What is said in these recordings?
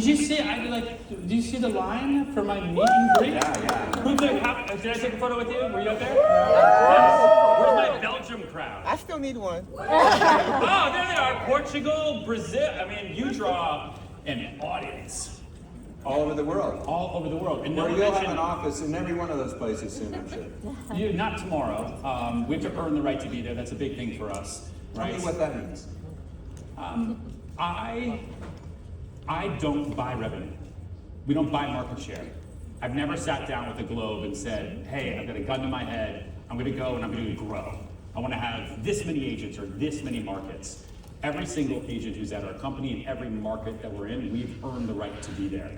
Did you see? Did you see the line for my meet and greet? Yeah. Did I take a photo with you? Were you up there? Yes. Where's my Belgium crowd? I still need one. Oh, there they are. Portugal, Brazil. I mean, you draw an audience All over the world. all over the world. And Where no you'll have mention, an office in every one of those places soon, I'm sure. not tomorrow. We have to earn the right to be there. That's a big thing for us. Tell Right? me what that means. I don't buy revenue. We don't buy market share. I've never sat down with a globe and said, hey, I've got a gun to my head, I'm gonna go and I'm gonna grow. I wanna have this many agents or this many markets. Every single agent who's at our company in every market that we're in, we've earned the right to be there,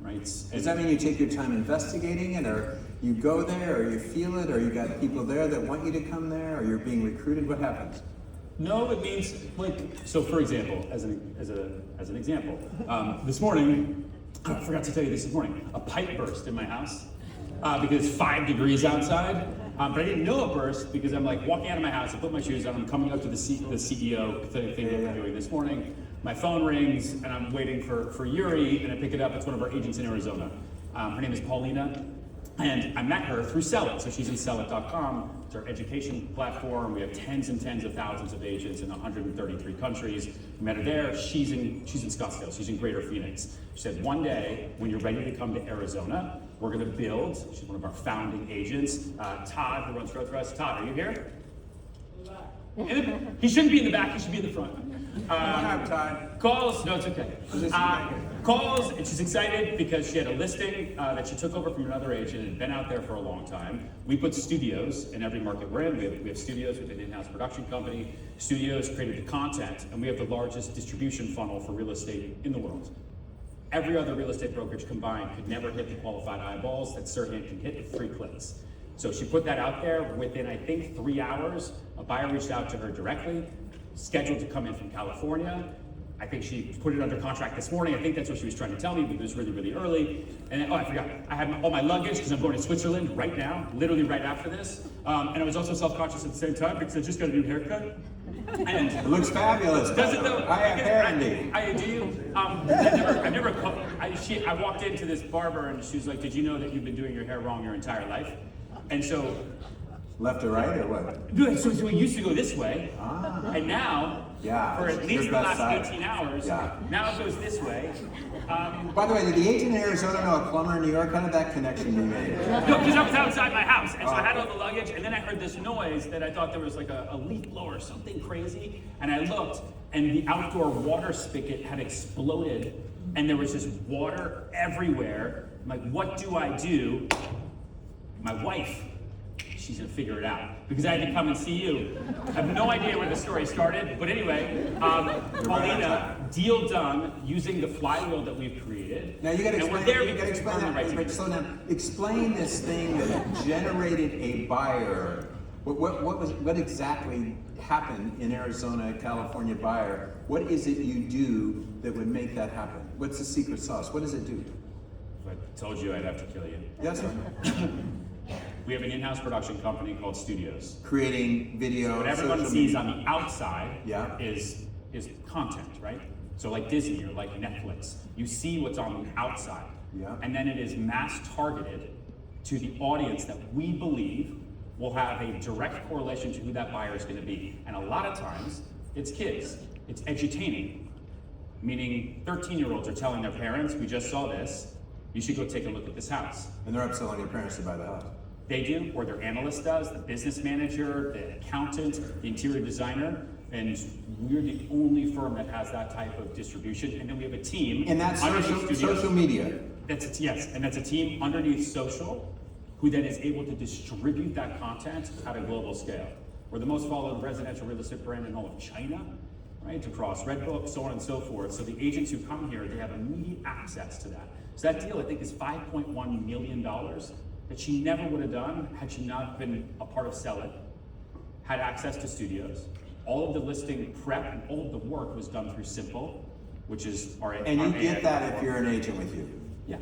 right? Does that mean you take your time investigating it, or you go there, or you feel it, or you got people there that want you to come there, or you're being recruited? What happens? No, it means, so for example, as an example, this morning, I forgot to tell you this morning, a pipe burst in my house because it's 5 degrees outside. But I didn't know it burst because I'm like walking out of my house, I put my shoes on, I'm coming up to the CEO thing that we're doing this morning. My phone rings and I'm waiting for Yuri, and I pick it up. It's one of our agents in Arizona. Her name is Paulina. And I met her through Sell It. So she's in sellit.com. It's our education platform. We have tens and tens of thousands of agents in 133 countries. We met her there. She's in Scottsdale. She's in Greater Phoenix. She said, one day, when you're ready to come to Arizona, we're going to build. She's one of our founding agents. Todd, who runs Growth for us. Todd, are you here? He shouldn't be in the back. He should be in the front. Todd. Calls. No, it's okay. Calls, and she's excited because she had a listing that she took over from another agent and had been out there for a long time. We put studios in every market we're in. We have studios with an in-house production company. Studios created the content, and we have the largest distribution funnel for real estate in the world. Every other real estate brokerage combined could never hit the qualified eyeballs that Serhant can hit with 3 clicks. So she put that out there. Within, I think, 3 hours, a buyer reached out to her directly, scheduled to come in from California. I think she put it under contract this morning. I think that's what she was trying to tell me, but it was really, really early. And I forgot. I had all my luggage because I'm going to Switzerland right now, literally right after this. And I was also self-conscious at the same time because I just got a new haircut. And It looks fabulous. does it though? I have hair indeed. I do. I walked into this barber and she was like, "Did you know that you've been doing your hair wrong your entire life?" And so, Left or right or what? so it used to go this way, and now, Yeah, for at it's least your the best last side. 18 hours, Yeah. now it goes this way. By the way, did the agent in Arizona know a plumber in New York? How did that connection be made? No, because I was outside my house, and so I had all the luggage, and then I heard this noise that I thought there was like a leaf blower, something crazy, and I looked, and the outdoor water spigot had exploded, and there was just water everywhere. I'm like, what do I do? My wife, she's gonna figure it out, because I had to come and see you. I have no idea where the story started, but anyway, Paulina, deal done using the flywheel that we've created. Now you gotta and we're explain, there you gotta because we explain earned the right to that. be Slow down. Explain this thing that generated a buyer. What exactly happened in Arizona, California buyer? What is it you do that would make that happen? What's the secret sauce? What does it do? If I told you, I'd have to kill you. Yes, sir. We have an in-house production company called Studios. Creating video. What everyone social sees media. on the outside Yeah. is content, right? So like Disney or like Netflix, you see what's on the outside. Yeah. And then it is mass targeted to the audience that we believe will have a direct correlation to who that buyer is going to be. And a lot of times, it's kids. It's edutaining. Meaning 13-year-olds are telling their parents, we just saw this, you should go take a look at this house. And they're upselling your parents to buy the house. They do, or their analyst does, the business manager, the accountant, the interior designer, and we're the only firm that has that type of distribution. And then we have a team And that's underneath social media. Yes, and that's a team underneath social who then is able to distribute that content at a global scale. We're the most followed residential real estate brand in all of China, right? Across Redbook, so on and so forth. So the agents who come here, they have immediate access to that. So that deal, I think, is $5.1 million that she never would have done had she not been a part of Sell It, had access to studios. All of the listing prep and all of the work was done through Simple, which is our And you our get AI that if platform. you're an agent with you. Yeah.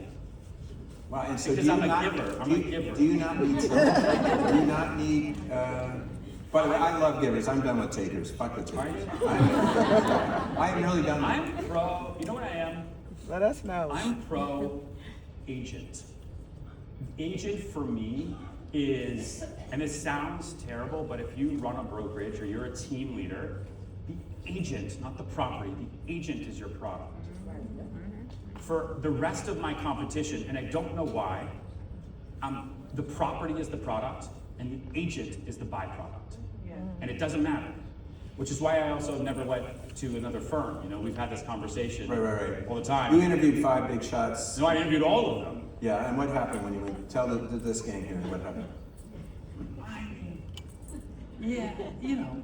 Wow, and so Because do you I'm a not, giver. I'm do a you- giver. Do you not need do you not need by the way, I love givers. I'm done with takers. Fuck the takers. Are you? I am really done with I'm pro. You know what I am? Let us know. I'm pro agent. Agent for me is, and it sounds terrible, but if you run a brokerage or you're a team leader, the agent, not the property, the agent is your product. For the rest of my competition, and I don't know why, the property is the product and the agent is the byproduct. And it doesn't matter. Which is why I also never went to another firm. You know, we've had this conversation Right. all the time. You interviewed 5 big shots. No, I interviewed all of them. Yeah, and what happened when you went? Tell this gang here what happened. I mean, yeah, you know,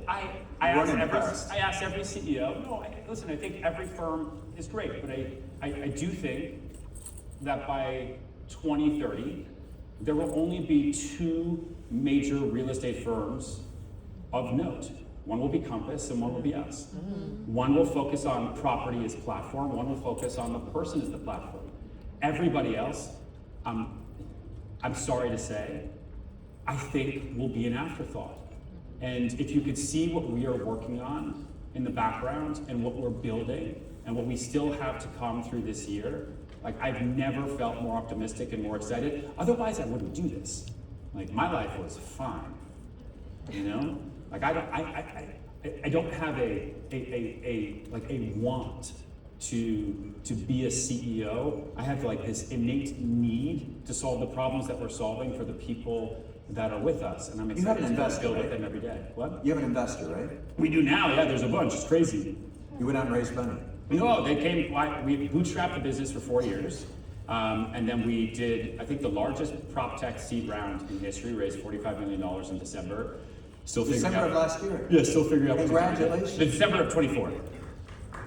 I weren't asked every CEO. No, listen, I think every firm is great, but I do think that by 2030, there will only be 2 major real estate firms of note. One will be Compass and one will be us. One will focus on property as platform, one will focus on the person as the platform. Everybody else, I'm sorry to say, I think will be an afterthought. And if you could see what we are working on in the background and what we're building and what we still have to come through this year, like I've never felt more optimistic and more excited. Otherwise I wouldn't do this. Like my life was fine, you know? Like I don't have a want to be a CEO. I have like this innate need to solve the problems that we're solving for the people that are with us, and I'm excited to build with them every day. What? You have an investor, right? We do now. Yeah, there's a bunch. It's crazy. You went out and raised money. No, they came. We bootstrapped the business for 4 years, and then we did, I think, the largest prop tech seed round in history. Raised $45 million in December. Still figuring December out. of last year. Yeah, still figuring out. Congratulations. December of 24.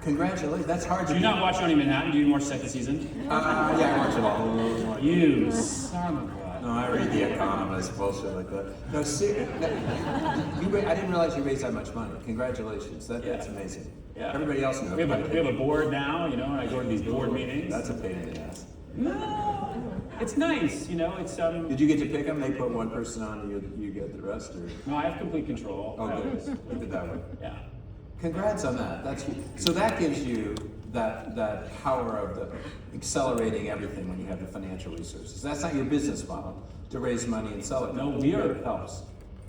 Congratulations. That's hard to Do you not watch Only Manhattan? Do you watch second season? Yeah, I watch it all. You son of a. No, I read The Economist, bullshit like that. No, I didn't realize you raised that much money. Congratulations. That's amazing. Yeah. Everybody else knows. We have a board now, you know, and I go to these board meetings. That's a pain in the ass. No, it's nice, you know, it's Did you get to pick them? They put one person on and you get the rest, or? No, I have complete control. Oh, good. Look at that one. Yeah. Congrats on that. So that gives you that power of the accelerating everything when you have the financial resources. That's not your business model to raise money and sell it. No, it helps.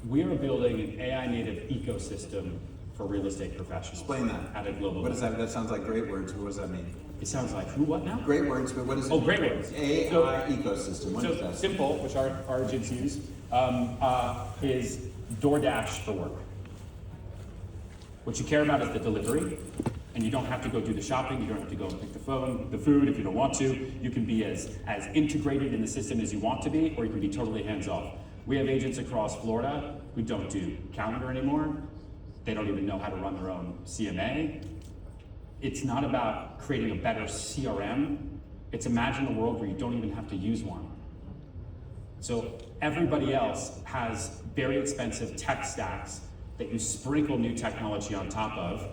We are building an AI native ecosystem for real estate professionals. Explain that. At a global What is that? That sounds like great words. What does that mean? It sounds like who? What now? Great words, but what is it? Oh, great words. AI So- ecosystem. What is So that? simple, which our agents use, is DoorDash for work. What you care about is the delivery, and you don't have to go do the shopping, you don't have to go and pick the food if you don't want to. You can be as integrated in the system as you want to be, or you can be totally hands-off. We have agents across Florida who don't do calendar anymore. They don't even know how to run their own CMA. It's not about creating a better CRM. It's imagine a world where you don't even have to use one. So everybody else has very expensive tech stacks that you sprinkle new technology on top of,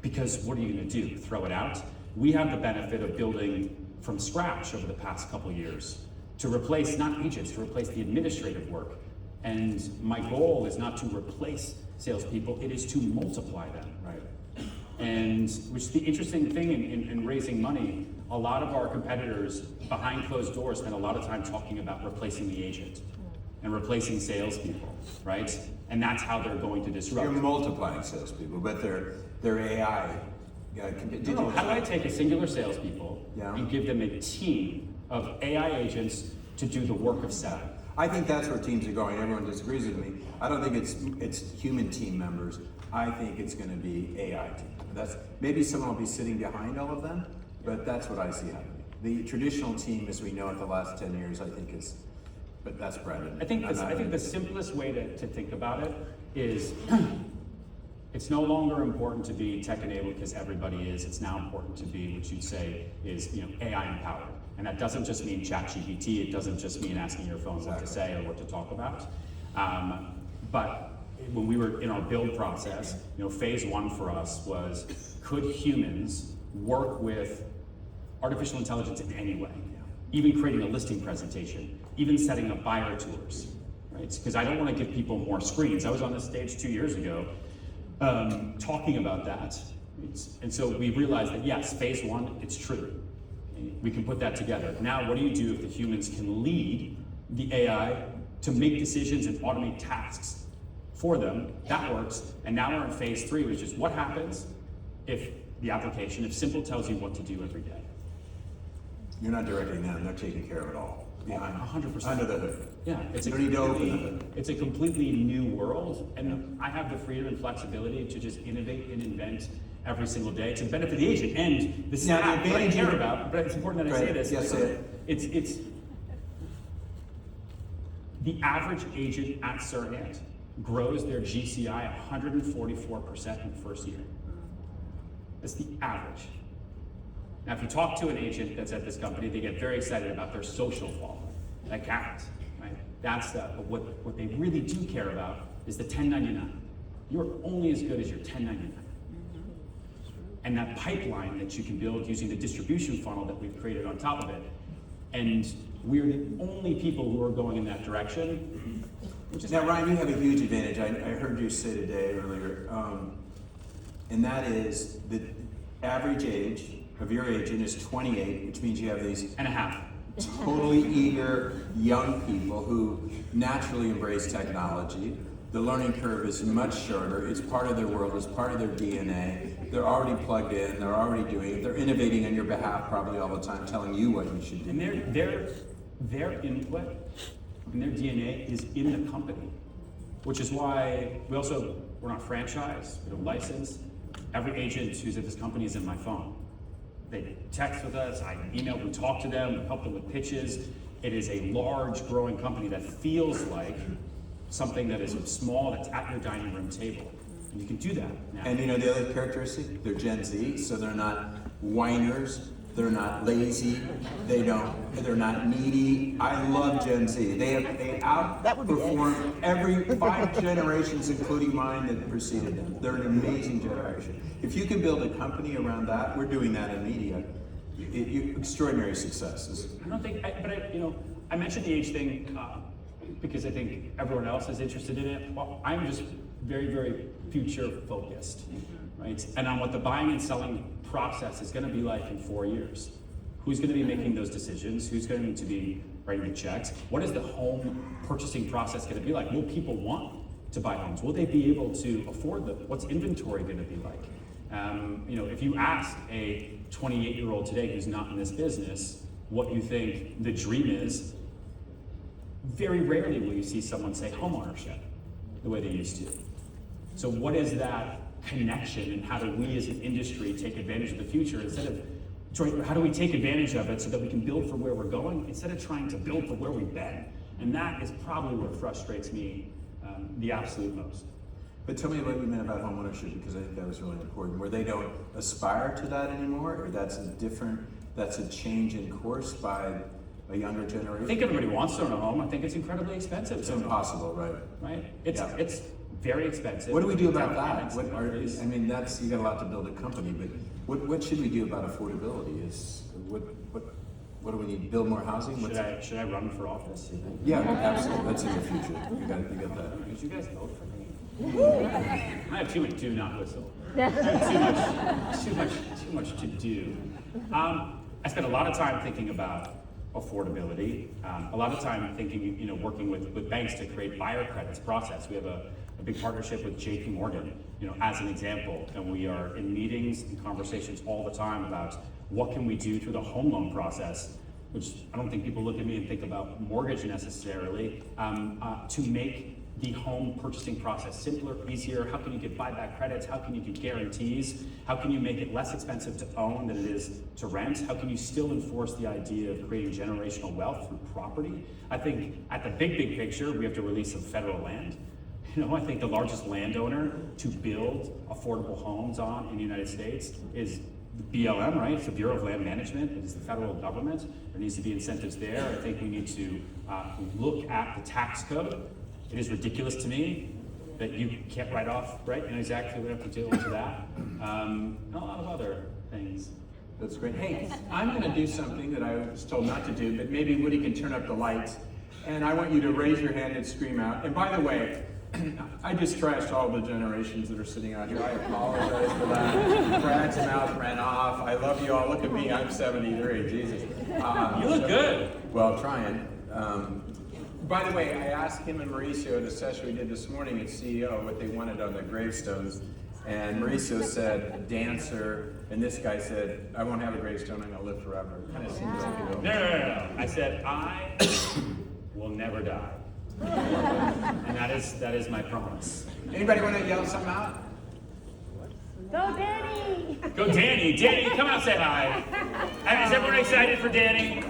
because what are you gonna do, throw it out? We have the benefit of building from scratch over the past couple years to replace, not agents, to replace the administrative work. And my goal is not to replace salespeople, it is to multiply them. Right. And which the interesting thing in raising money, a lot of our competitors behind closed doors spend a lot of time talking about replacing the agent and replacing salespeople, right? And that's how they're going to disrupt. You're multiplying salespeople, but they're AI. No, how do I take a singular salespeople Yeah. and give them a team of AI agents to do the work of selling? I think that's where teams are going. Everyone disagrees with me. I don't think it's human team members. I think it's going to be AI team. That's maybe someone will be sitting behind all of them, but that's what I see happening. The traditional team, as we know it, the last 10 years, I think is. But that's Brandon. I think the simplest way to think about it is it's no longer important to be tech enabled because everybody is. It's now important to be what you'd say is AI empowered. And that doesn't just mean ChatGPT. It doesn't just mean asking your phone what to say or what to talk about. But when we were in our build process, phase 1 for us was, could humans work with artificial intelligence in any way? Even creating a listing presentation, even setting up buyer tours, right? Because I don't want to give people more screens. I was on this stage 2 years ago talking about that, And so we realized that yes, phase one, it's true. We can put that together. Now, what do you do if the humans can lead the AI to make decisions and automate tasks for them? That works. And now we're in phase three, which is what happens if the application, if Simple tells you what to do every day. You're not directing them, they're taking care of it all. Behind, 100%. under the hood. Yeah, it's You don't need to open the hood. it's a completely new world, and I have the freedom and flexibility to just innovate and invent every single day to benefit the agent. And this is Now, the what I advantage care here- about, but it's important that I Right. say this. Yes, say it. It's the average agent at Serhant grows their GCI 144% in the first year. That's the average. Now, if you talk to an agent that's at this company, they get very excited about their social following. That counts, right? That's but what they really do care about is the 1099. You're only as good as your 1099. And that pipeline that you can build using the distribution funnel that we've created on top of it. And we're the only people who are going in that direction. Which is Now, Ryan, you have a huge advantage. I heard you say today earlier, and that is the average age of your agent is 28, which means you have these and a half. totally eager young people who naturally embrace technology. The learning curve is much shorter. It's part of their world. It's part of their DNA. They're already plugged in. They're already doing it. They're innovating on your behalf probably all the time, telling you what you should do. And their input and their DNA is in the company, which is why we're not franchised, we don't license. Every agent who's at this company is in my phone. They text with us, I email, we talk to them, we help them with pitches. It is a large, growing company that feels like something that is small, that's at your dining room table. And you can do that now. And you know the other characteristic? They're Gen Z, so they're not whiners, they're not lazy, they're not needy. I love Gen Z. They outperform every 5 generations, including mine, that preceded them. They're an amazing generation. If you can build a company around that, we're doing that in media. Extraordinary successes. I don't think, I mentioned the age thing because I think everyone else is interested in it. Well, I'm just very, very future focused, right? And on what the buying and selling process is going to be like in 4 years. Who's going to be making those decisions? Who's going to be writing the checks? What is the home purchasing process going to be like? Will people want to buy homes? Will they be able to afford them? What's inventory going to be like? If you ask a 28-year-old today who's not in this business what you think the dream is, very rarely will you see someone say homeownership the way they used to. So what is that connection, and how do we as an industry take advantage of the future instead of how do we take advantage of it so that we can build for where we're going instead of trying to build for where we've been? And that is probably what frustrates me the absolute most. But tell me what you meant about homeownership, because I think that was really important. Where they don't aspire to that anymore, or that's a change in course by a younger generation? I think everybody wants to own a home. I think it's incredibly expensive. It's impossible, right? Right? It's very expensive. What do we do about Down that? payments, You got a lot to build a company, but what should we do about affordability? What do we need? Build more housing? Should I run for office? You think? Yeah, absolutely. That's in your future. You got that. Did you guys vote for me? I have too much. Do not whistle. I have too much to do. I spend a lot of time thinking about affordability. A lot of time thinking, working with banks to create buyer credits process. We have a big partnership with JP Morgan, as an example, and we are in meetings and conversations all the time about what can we do through the home loan process, which I don't think people look at me and think about mortgage necessarily, to make the home purchasing process simpler, easier. How can you get buyback credits? How can you do guarantees? How can you make it less expensive to own than it is to rent? How can you still enforce the idea of creating generational wealth through property? I think at the big picture, we have to release some federal land. I think the largest landowner to build affordable homes on in the United States is the BLM, right? It's the Bureau of Land Management. It is the federal government. There needs to be incentives there. I think we need to look at the tax code. It is ridiculous to me that you can't write off, right? Exactly what we have to do into that. And a lot of other things. That's great. Hey, I'm going to do something that I was told not to do, but maybe Woody can turn up the lights. And I want you to raise your hand and scream out. And by the way, I just trashed all the generations that are sitting out here. I apologize for that. Brad's mouth ran off. I love you all. Look at me. I'm 73. Jesus. You look good. Well, trying. By the way, I asked him and Mauricio in a session we did this morning at CEO what they wanted on their gravestones. And Mauricio said, dancer. And this guy said, I won't have a gravestone. I'm going to live forever. It kind of seems like it. No. I said, I will never die. And that is my promise. Anybody want to yell something out? Go Danny! Go Danny. Danny, come out, say hi. And is everyone excited for Danny?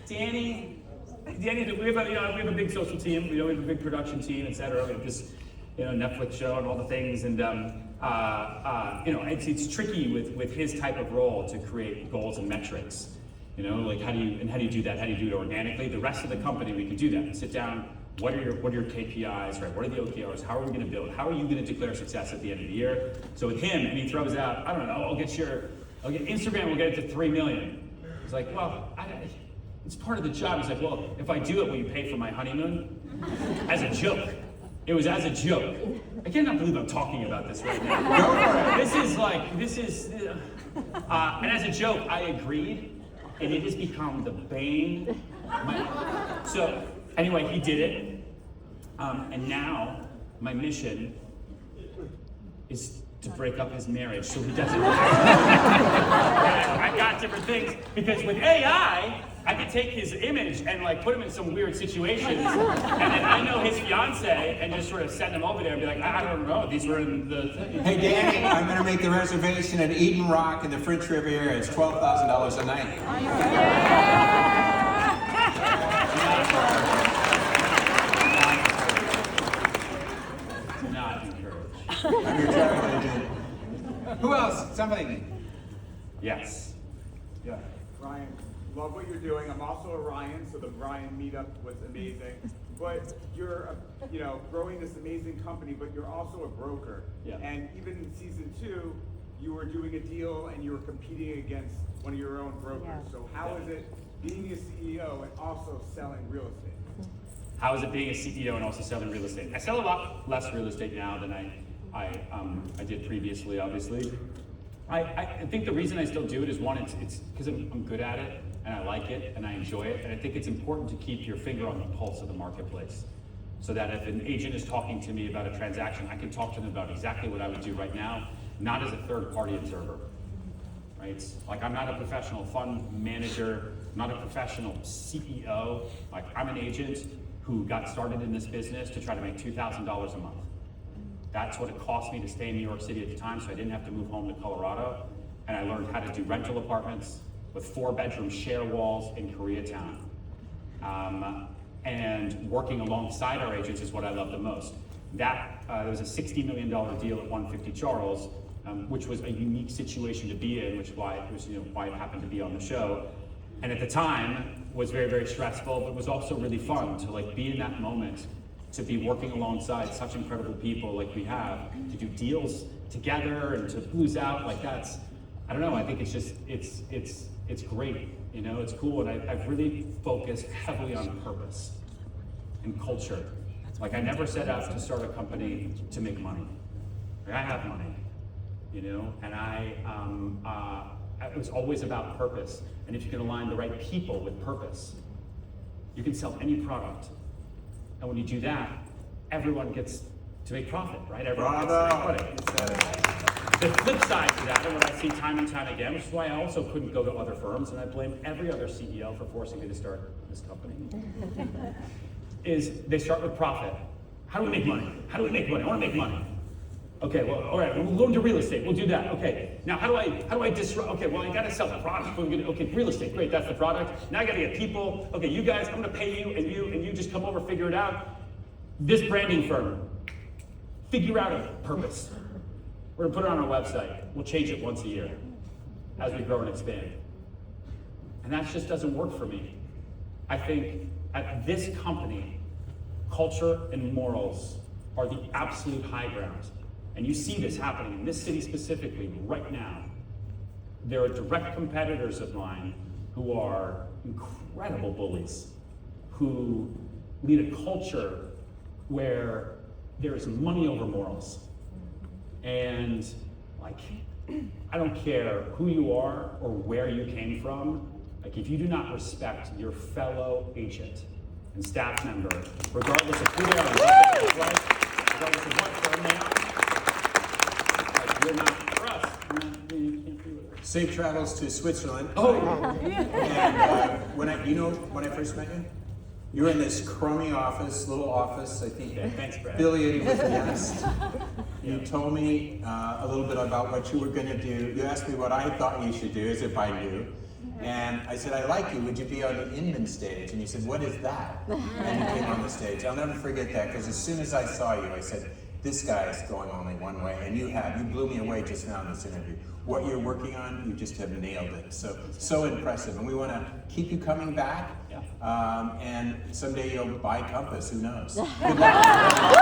Danny, we have a big social team. We have a big production team, etc. We have this, Netflix show and all the things, and it's tricky with his type of role to create goals and metrics. Like how do you do that? How do you do it organically? The rest of the company, we can do that. Sit down. What are your KPIs? Right? What are the OKRs? How are we going to build? How are you going to declare success at the end of the year? So with him, and he throws out, I don't know, Instagram will get it to 3 million. It's like, well, it's part of the job. He's like, well, if I do it, will you pay for my honeymoon? As a joke. It was as a joke. I cannot believe I'm talking about this right now. And as a joke, I agreed, and it has become the bane. So anyway, he did it, and now my mission is to break up his marriage so he doesn't. I got different things because with AI, I could take his image and put him in some weird situations, and then I know his fiance and just sort of send him over there and be like, I don't know, these were in the thing. Hey Danny, I'm going to make the reservation at Eden Rock in the French Riviera. It's $12,000 a night. Not encouraged. I'm your travel agent. Who else? Somebody. Yes. Yeah, Ryan, love what you're doing. I'm also a Ryan, so the Ryan meetup was amazing. But you're, growing this amazing company, but you're also a broker. Yeah. And even in season 2, you were doing a deal and you were competing against one of your own brokers. Yeah. So how is it being a CEO and also selling real estate? How is it being a CEO and also selling real estate? I sell a lot less real estate now than I did previously, obviously. I think the reason I still do it is one, it's because I'm good at it and I like it and I enjoy it, and I think it's important to keep your finger on the pulse of the marketplace, so that if an agent is talking to me about a transaction, I can talk to them about exactly what I would do right now, not as a third-party observer. Right? Like, I'm not a professional fund manager, not a professional CEO. Like, I'm an agent who got started in this business to try to make $2,000 a month. That's what it cost me to stay in New York City at the time, so I didn't have to move home to Colorado. And I learned how to do rental apartments with 4-bedroom share walls in Koreatown. And working alongside our agents is what I love the most. There was a $60 million deal at 150 Charles, which was a unique situation to be in, which is why it happened to be on the show. And at the time was very, very stressful, but was also really fun to be in that moment, to be working alongside such incredible people like we have, to do deals together and to lose out. That's, I don't know, I think it's just, it's great, it's cool. And I've really focused heavily on purpose and culture. I never set out to start a company to make money. I have money, and it was always about purpose. And if you can align the right people with purpose, you can sell any product. And when you do that, everyone gets to make profit, right? Everyone gets to make money. The flip side to that, and what I see time and time again, which is why I also couldn't go to other firms, and I blame every other CEO for forcing me to start this company, is they start with profit. How do we make money? How do we make money? I want to make money. Okay, well, all right, we'll go into real estate. We'll do that. Okay, now how do I disrupt? Okay, well, I got to sell the product. Okay, real estate, great, that's the product. Now I got to get people. Okay, you guys, I'm going to pay you, and you just come over, figure it out. This branding firm, figure out a purpose. We're going to put it on our website. We'll change it once a year as we grow and expand. And that just doesn't work for me. I think at this company, culture and morals are the absolute high ground. And you see this happening in this city specifically right now. there are direct competitors of mine who are incredible bullies, who lead a culture where there's money over morals. And like, I don't care who you are or where you came from, like if you do not respect your fellow agent and staff member, regardless of who they are, what they look like, regardless of what firm they are, like you're not for us. You can't be with us. Safe travels to Switzerland. Oh, And when I first met you, you were in this crummy office, little office, I think, yeah, thanks, Brad. affiliated with Nest. You told me a little bit about what you were going to do. You asked me what I thought you should do, as if I knew. And I said, I like you. Would you be on the Inman stage? And you said, what is that? And you came on the stage. I'll never forget that, because as soon as I saw you, I said, this guy is going only one way. And you have. You blew me away just now in this interview. What you're working on, you just have nailed it. So impressive. And we want to keep you coming back. Yeah. And someday you'll buy Compass. Who knows? Good luck.